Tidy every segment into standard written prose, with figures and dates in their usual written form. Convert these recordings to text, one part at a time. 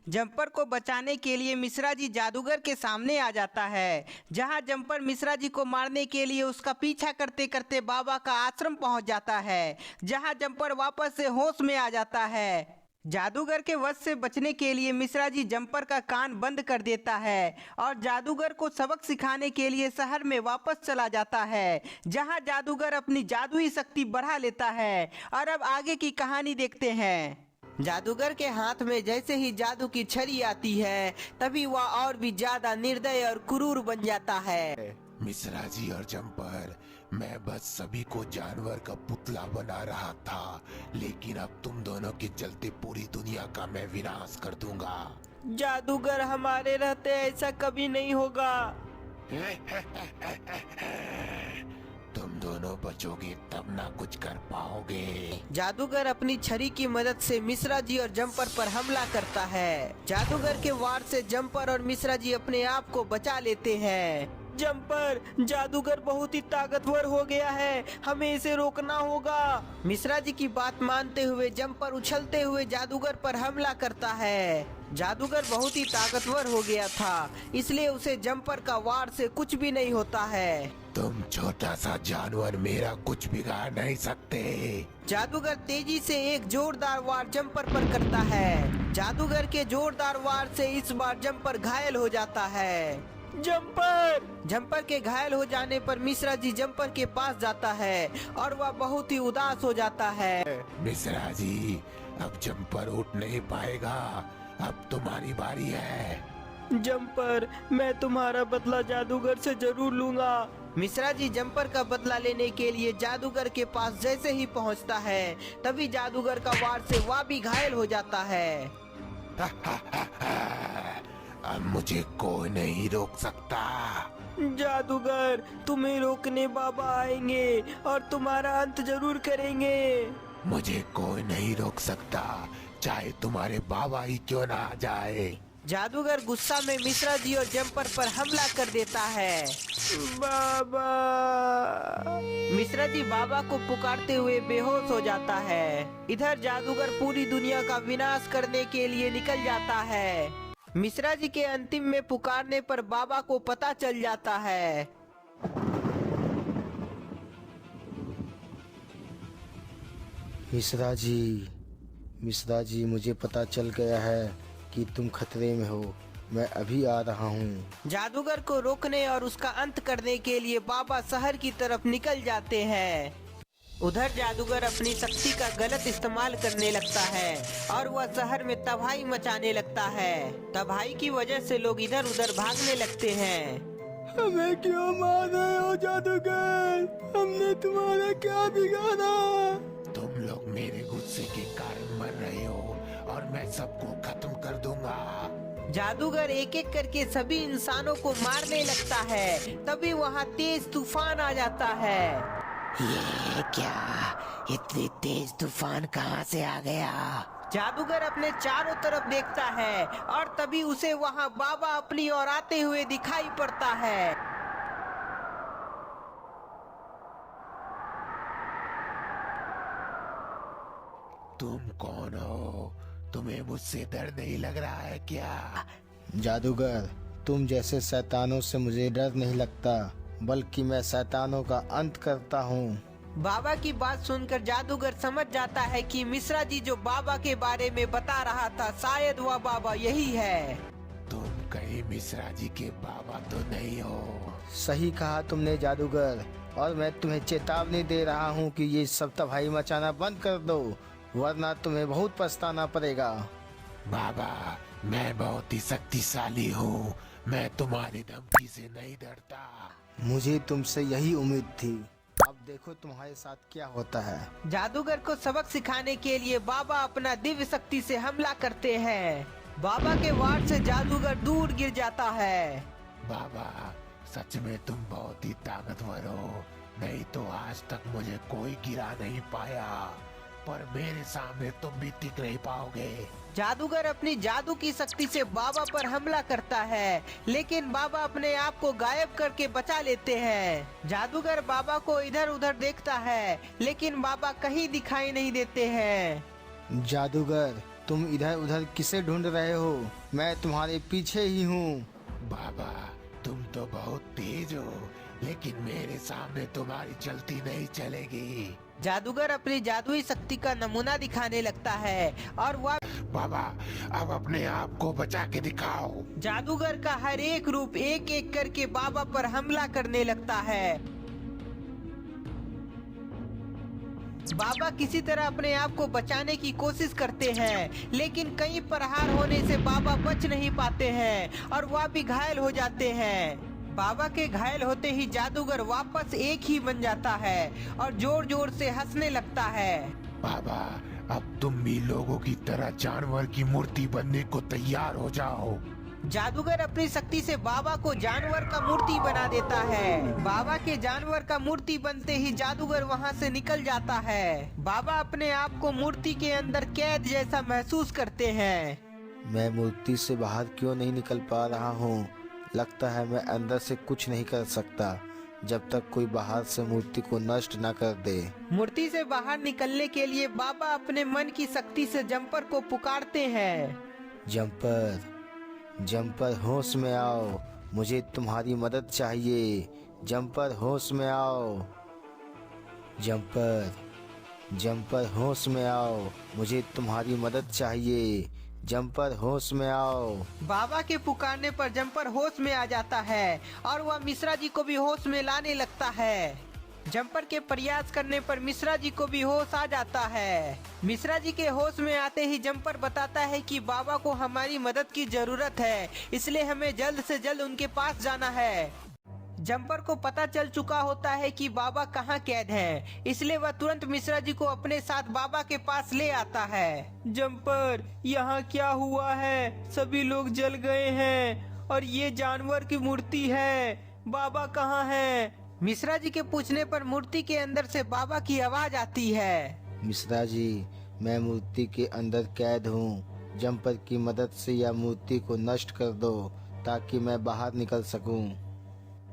Jumper को बचाने के लिए मिश्रा जी जादूगर के सामने आ जाता है, जहां जम्पर मिश्रा जी को मारने के लिए उसका पीछा करते करते बाबा का आश्रम पहुंच जाता है, जहां जम्पर वापस से होश में आ जाता है। जादूगर के वश से बचने के लिए मिश्रा जी जम्पर का कान बंद कर देता है और जादूगर को सबक सिखाने के लिए शहर में वापस चला जाता है, जहां जादूगर अपनी जादुई शक्ति बढ़ा लेता है। और अब आगे की कहानी देखते हैं। जादूगर के हाथ में जैसे ही जादू की छड़ी आती है, तभी वह और भी ज्यादा निर्दय और क्रूर बन जाता है। मिश्रा जी और जम्पर, मैं बस सभी को जानवर का पुतला बना रहा था, लेकिन अब तुम दोनों के चलते पूरी दुनिया का मैं विनाश कर दूंगा। जादूगर, हमारे रहते ऐसा कभी नहीं होगा। तुम दोनों बचोगे तब ना कुछ कर पाओगे। जादूगर अपनी छड़ी की मदद से मिश्रा जी और जम्पर पर हमला करता है। जादूगर के वार से जम्पर और मिश्रा जी अपने आप को बचा लेते हैं। जम्पर, जादूगर बहुत ही ताकतवर हो गया है, हमें इसे रोकना होगा। मिश्रा जी की बात मानते हुए जम्पर उछलते हुए जादूगर पर हमला करता है। जादूगर बहुत ही ताकतवर हो गया था, इसलिए उसे जम्पर का वार से कुछ भी नहीं होता है। तुम छोटा सा जानवर मेरा कुछ बिगाड़ नहीं सकते। जादूगर तेजी से एक जोरदार वार जम्पर पर करता है। जादूगर के जोरदार वार से इस बार जम्पर घायल हो जाता है। जम्पर के घायल हो जाने पर मिश्रा जी जम्पर के पास जाता है और वह बहुत ही उदास हो जाता है। मिश्रा जी, अब जम्पर उठ नहीं पाएगा, अब तुम्हारी बारी है। जम्पर, मैं तुम्हारा बदला जादूगर से जरूर लूंगा। मिश्रा जी जम्पर का बदला लेने के लिए जादूगर के पास जैसे ही पहुंचता है, तभी जादूगर का वार से वह भी घायल हो जाता है। अब मुझे कोई नहीं रोक सकता। जादूगर, तुम्हें रोकने बाबा आएंगे और तुम्हारा अंत जरूर करेंगे। मुझे कोई नहीं रोक सकता, चाहे तुम्हारे बाबा ही क्यों ना आ जाए। जादूगर गुस्सा में मिश्रा जी और जम्पर पर हमला कर देता है। बाबा! मिश्रा जी बाबा को पुकारते हुए बेहोश हो जाता है। इधर जादूगर पूरी दुनिया का विनाश करने के लिए निकल जाता है। मिश्रा जी के अंतिम में पुकारने पर बाबा को पता चल जाता है। मिश्रा जी, मुझे पता चल गया है कि तुम खतरे में हो। मैं अभी आ रहा हूँ। जादूगर को रोकने और उसका अंत करने के लिए बाबा शहर की तरफ निकल जाते हैं। उधर जादूगर अपनी शक्ति का गलत इस्तेमाल करने लगता है और वह शहर में तबाही मचाने लगता है। तबाही की वजह से लोग इधर उधर भागने लगते हैं। हमें क्यों मार रहे हो जादूगर? हमने तुम्हारा क्या बिगाड़ा? तुम लोग मेरे गुस्से के कारण मर रहे हो और मैं सबको खत्म कर दूंगा। जादूगर एक एक करके सभी इंसानों को मारने लगता है। तभी वहाँ तेज तूफान आ जाता है। ये क्या? इतनी तेज तूफान कहाँ से आ गया? जादूगर अपने चारों तरफ देखता है और तभी उसे वहाँ बाबा अपनी ओर आते हुए दिखाई पड़ता है। तुम कौन हो? तुम्हें मुझसे डर नहीं लग रहा है क्या? जादूगर, तुम जैसे शैतानों से मुझे डर नहीं लगता, बल्कि मैं शैतानों का अंत करता हूँ। बाबा की बात सुनकर जादूगर समझ जाता है कि मिश्रा जी जो बाबा के बारे में बता रहा था, शायद वह बाबा यही है। तुम कहीं मिश्रा जी के बाबा तो नहीं हो? सही कहा तुमने जादूगर, और मैं तुम्हें चेतावनी दे रहा हूँ कि ये सब तबाही मचाना बंद कर दो, वरना तुम्हें बहुत पछताना पड़ेगा। बाबा, मैं बहुत ही शक्तिशाली हूँ, मैं तुम्हारी धमकी से नहीं डरता। मुझे तुमसे यही उम्मीद थी। अब देखो तुम्हारे साथ क्या होता है। जादूगर को सबक सिखाने के लिए बाबा अपना दिव्य शक्ति से हमला करते हैं। बाबा के वार से जादूगर दूर गिर जाता है। बाबा, सच में तुम बहुत ही ताकतवर हो, नहीं तो आज तक मुझे कोई गिरा नहीं पाया, पर मेरे सामने तुम भी टिक नहीं पाओगे। जादूगर अपनी जादू की शक्ति से बाबा पर हमला करता है, लेकिन बाबा अपने आप को गायब करके बचा लेते हैं। जादूगर बाबा को इधर उधर देखता है, लेकिन बाबा कहीं दिखाई नहीं देते हैं। जादूगर, तुम इधर उधर किसे ढूंढ रहे हो? मैं तुम्हारे पीछे ही हूँ। बाबा तुम तो बहुत तेज हो, लेकिन मेरे सामने तुम्हारी चलती नहीं चलेगी। जादूगर अपनी जादुई शक्ति का नमूना दिखाने लगता है और वह बाबा अब अपने आप को बचा के दिखाओ। जादूगर का हर एक रूप एक एक करके बाबा पर हमला करने लगता है। बाबा किसी तरह अपने आप को बचाने की कोशिश करते हैं, लेकिन कई प्रहार होने से बाबा बच नहीं पाते हैं और वह भी घायल हो जाते हैं। बाबा के घायल होते ही जादूगर वापस एक ही बन जाता है और जोर जोर से हंसने लगता है। बाबा अब तुम भी लोगों की तरह जानवर की मूर्ति बनने को तैयार हो जाओ। जादूगर अपनी शक्ति से बाबा को जानवर का मूर्ति बना देता है। बाबा के जानवर का मूर्ति बनते ही जादूगर वहां से निकल जाता है। बाबा अपने आप को मूर्ति के अंदर कैद जैसा महसूस करते हैं। मैं मूर्ति से बाहर क्यों नहीं निकल पा रहा हूँ? लगता है मैं अंदर से कुछ नहीं कर सकता जब तक कोई बाहर से मूर्ति को नष्ट न कर दे। मूर्ति से बाहर निकलने के लिए बाबा अपने मन की शक्ति से जम्पर को पुकारते हैं। जम्पर, जम्पर होश में आओ, मुझे तुम्हारी मदद चाहिए। जम्पर होश में आओ। जम्पर, जम्पर होश में आओ, मुझे तुम्हारी मदद चाहिए। जम्पर होश में आओ। बाबा के पुकारने पर जम्पर होश में आ जाता है और वह मिश्रा जी को भी होश में लाने लगता है। जम्पर के प्रयास करने पर मिश्रा जी को भी होश आ जाता है। मिश्रा जी के होश में आते ही जम्पर बताता है कि बाबा को हमारी मदद की जरूरत है, इसलिए हमें जल्द से जल्द उनके पास जाना है। जम्पर को पता चल चुका होता है कि बाबा कहाँ कैद हैं, इसलिए वह तुरंत मिश्रा जी को अपने साथ बाबा के पास ले आता है। जम्पर, यहाँ क्या हुआ है? सभी लोग जल गए हैं और ये जानवर की मूर्ति है। बाबा कहाँ है? मिश्रा जी के पूछने पर मूर्ति के अंदर से बाबा की आवाज आती है। मिश्रा जी, मैं मूर्ति के अंदर कैद हूँ। जम्पर की मदद से यह मूर्ति को नष्ट कर दो ताकि मैं बाहर निकल सकूं।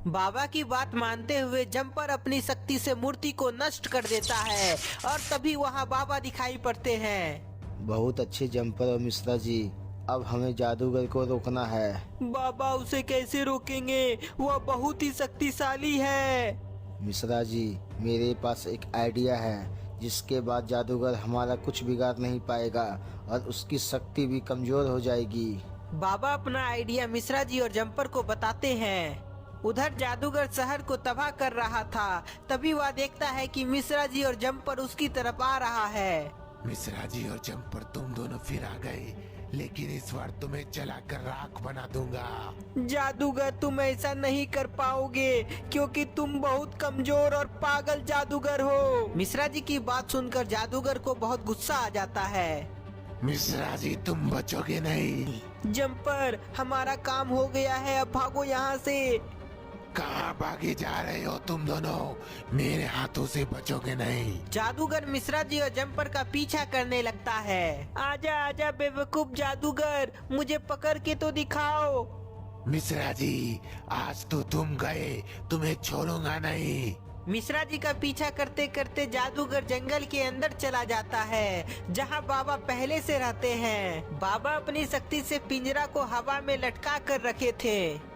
बाबा की बात मानते हुए जम्पर अपनी शक्ति से मूर्ति को नष्ट कर देता है और तभी वहाँ बाबा दिखाई पड़ते हैं। बहुत अच्छे जम्पर और मिश्रा जी, अब हमें जादूगर को रोकना है। बाबा उसे कैसे रोकेंगे? वह बहुत ही शक्तिशाली है। मिश्रा जी, मेरे पास एक आइडिया है जिसके बाद जादूगर हमारा कुछ बिगाड़ नहीं पाएगा और उसकी शक्ति भी कमजोर हो जाएगी। बाबा अपना आइडिया मिश्रा जी और जम्पर को बताते हैं। उधर जादूगर शहर को तबाह कर रहा था, तभी वह देखता है कि मिश्रा जी और जम्पर उसकी तरफ आ रहा है। मिश्रा जी और जम्पर तुम दोनों फिर आ गए, लेकिन इस बार तुम्हें जलाकर राख बना दूंगा। जादूगर, तुम ऐसा नहीं कर पाओगे क्योंकि तुम बहुत कमजोर और पागल जादूगर हो। मिश्रा जी की बात सुनकर जादूगर को बहुत गुस्सा आ जाता है। मिश्रा जी तुम बचोगे नहीं। जम्पर, हमारा काम हो गया है, अब भागो यहाँ से। कहाँ भागे जा रहे हो तुम दोनों? मेरे हाथों से बचोगे नहीं। जादूगर मिश्रा जी और जम्पर का पीछा करने लगता है। आजा आजा बेवकूफ जादूगर, मुझे पकड़ के तो दिखाओ। मिश्रा जी आज तो तुम गए, तुम्हें छोड़ूंगा नहीं। मिश्रा जी का पीछा करते करते जादूगर जंगल के अंदर चला जाता है जहां बाबा पहले से रहते हैं। बाबा अपनी शक्ति से पिंजरा को हवा में लटका कर रखे थे।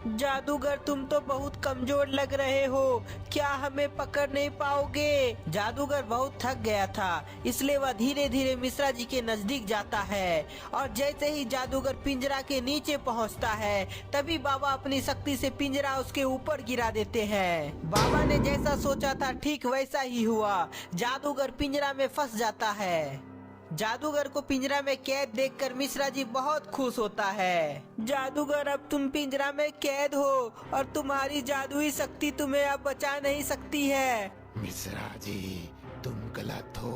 जादूगर, तुम तो बहुत कमजोर लग रहे हो, क्या हमें पकड़ नहीं पाओगे? जादूगर बहुत थक गया था, इसलिए वह धीरे धीरे मिश्रा जी के नजदीक जाता है और जैसे ही जादूगर पिंजरा के नीचे पहुंचता है तभी बाबा अपनी शक्ति से पिंजरा उसके ऊपर गिरा देते हैं। बाबा ने जैसा सोचा था ठीक वैसा ही हुआ, जादूगर पिंजरा में फंस जाता है। जादूगर को पिंजरा में कैद देखकर मिश्रा जी बहुत खुश होता है। जादूगर, अब तुम पिंजरा में कैद हो और तुम्हारी जादुई शक्ति तुम्हें अब बचा नहीं सकती है। मिश्रा जी तुम गलत हो,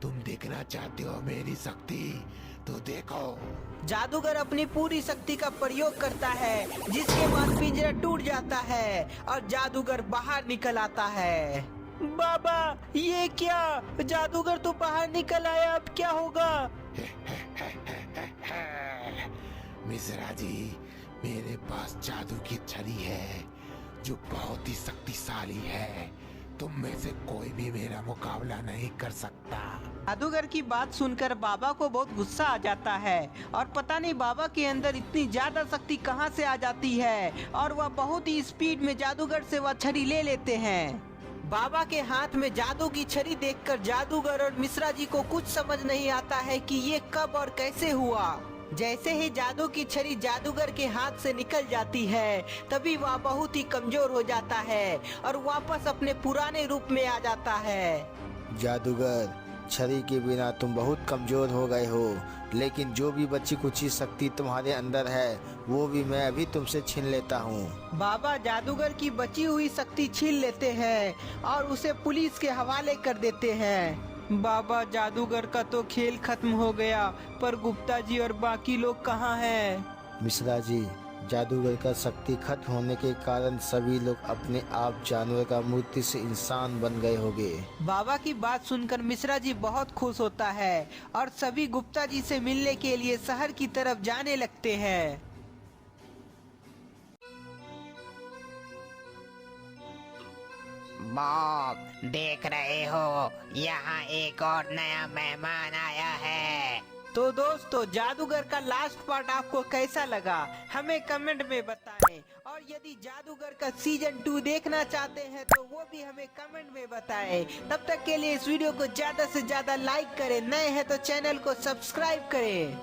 तुम देखना चाहते हो मेरी शक्ति, तो देखो। जादूगर अपनी पूरी शक्ति का प्रयोग करता है जिसके बाद पिंजरा टूट जाता है और जादूगर बाहर निकल आता है। बाबा, ये क्या? जादूगर तो बाहर निकल आया, अब क्या होगा? मिश्रा जी, मेरे पास जादू की छड़ी है जो बहुत ही शक्तिशाली है। तुम में से कोई भी मेरा मुकाबला नहीं कर सकता। जादूगर की बात सुनकर बाबा को बहुत गुस्सा आ जाता है और पता नहीं बाबा के अंदर इतनी ज्यादा शक्ति कहां से आ जाती है और वह बहुत ही स्पीड में जादूगर से वह छड़ी ले लेते हैं। बाबा के हाथ में जादू की छड़ी देखकर जादूगर और मिश्रा जी को कुछ समझ नहीं आता है कि ये कब और कैसे हुआ। जैसे ही जादू की छड़ी जादूगर के हाथ से निकल जाती है तभी वह बहुत ही कमजोर हो जाता है और वापस अपने पुराने रूप में आ जाता है। जादूगर, छड़ी के बिना तुम बहुत कमजोर हो गए हो, लेकिन जो भी बची कुची शक्ति तुम्हारे अंदर है वो भी मैं अभी तुमसे छीन लेता हूँ। बाबा जादूगर की बची हुई शक्ति छीन लेते हैं और उसे पुलिस के हवाले कर देते हैं। बाबा जादूगर का तो खेल खत्म हो गया, पर गुप्ता जी और बाकी लोग कहाँ हैं? मिश्रा जी, जादूगर का शक्ति खत्म होने के कारण सभी लोग अपने आप जानवर का मूर्ति से इंसान बन गए होंगे। बाबा की बात सुनकर मिश्रा जी बहुत खुश होता है और सभी गुप्ता जी से मिलने के लिए शहर की तरफ जाने लगते हैं। बॉब, देख रहे हो यहाँ एक और नया मेहमान आया है। तो दोस्तों, जादूगर का लास्ट पार्ट आपको कैसा लगा हमें कमेंट में बताएं और यदि जादूगर का सीजन 2 देखना चाहते हैं तो वो भी हमें कमेंट में बताएं। तब तक के लिए इस वीडियो को ज्यादा से ज्यादा लाइक करें, नए हैं तो चैनल को सब्सक्राइब करें।